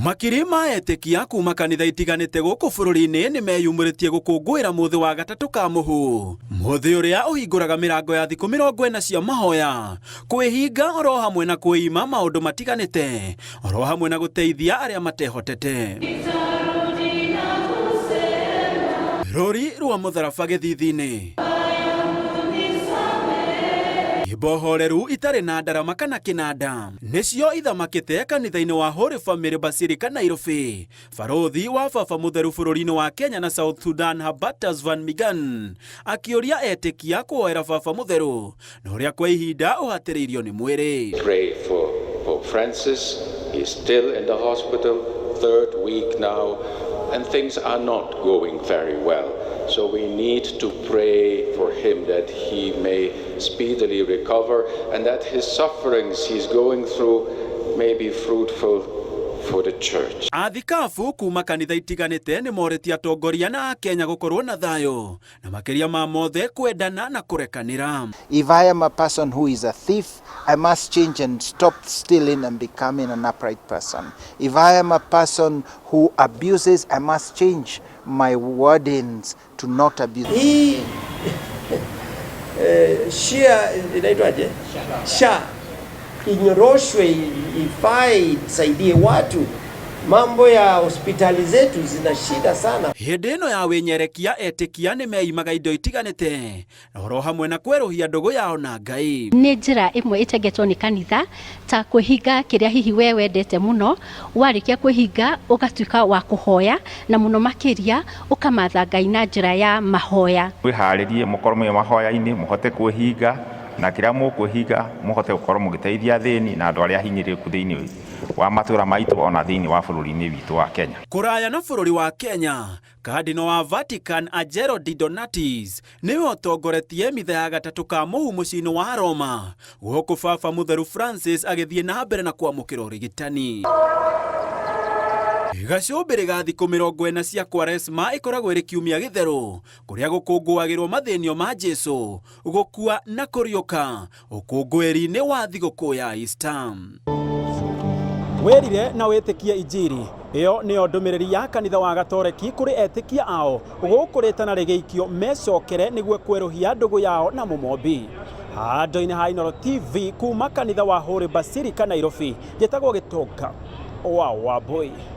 Makirima etekia kuma kanitha itiganite guku bururi-ini ni meyumuritie gukungwira muthi wa gatatu ka muhu. Muthi uria uhinguraga mirango ya thiku 40 cia mahoya, kwihinga oro hamwe na kuima maundu matiganite, oro hamwe na guteithia aria matehotete. Rori rwa mutharaba githithini. Ibohoreru itare na ndarama kana kinanda nicio ithamakite kanitha-ini wa Holy Family Basilica Nairobi. Barothi wa baba mutheru bururi-ini wa Kenya na South Sudan Habatas Van Migan akioria etikia kuoera baba mutheru na uria kwa ihinda uhatiriirio ni mwiri. Pray for Pope Francis. He's still in the hospital, 3rd week now, and things are not going very well. So we need to pray for him that he may speedily recover and that his sufferings he's going through may be fruitful for the church. Athikabu kuma kanitha itiganite ni moretie atongoria na Kenya gukorwo na thayo na makiria ma mothe kwendana na kurekanira. If I am a person who is a thief, I must change and stop stealing and becoming an upright person. If I am a person who abuses, I must change my wordings to not abuse. Hii shia inaitwaje? Sha inyoroshwe, ifai saidie watu. Mambo ya hospitali zetu zina shida sana. Hindi ino ya winyerekia etikia ni meimaga indo itiganite na oro hamwe na kweruhia ndugu yao na Ngai. Ni njira imwe itegetwo ni kanitha ta kwihinga kiria hihi we wendete muno, warikia kwihinga ugatuika wa kuhoya na muno makiria ukamatha Ngai na njira ya mahoya. Wiharirie mukorwo mahoya-ini muhote kwihinga na kiria mukwihinga muhote gukorwo mugiteithia thini na andu aria hinyiriku thiini wa matura maitu ona thiini wa bururi-ini witu wa Kenya. Kuraya na bururi wa Kenya, Cardinal wa Vatican Angelo Di Donatis niwe utongoretie mitha ya gatatu ka muhu muciini wa Roma guku baba mutheru Francis agithie na mbere na kwamukira urigitani. Gacumbiri ga thiku 40 cia Kwaresma ikoragwo iri kiumia githeru kuria gukungwagirwo mathinio ma Jesu, gukua na kuriuka, ukungwiri-ini wa thiguku ya Easter. Werire na wetikie injiri iyo niyo ndumiriri ya kanitha wa Gatoreki kuri etikia ao gukuritana rigeikio mecokere niguo kweruhia ndugu yao na mumombi. Handu-ini ha Inooro TV kuma kanitha wa Holy Basilica Nairobi, njitagwo Gitonga wa Wambui.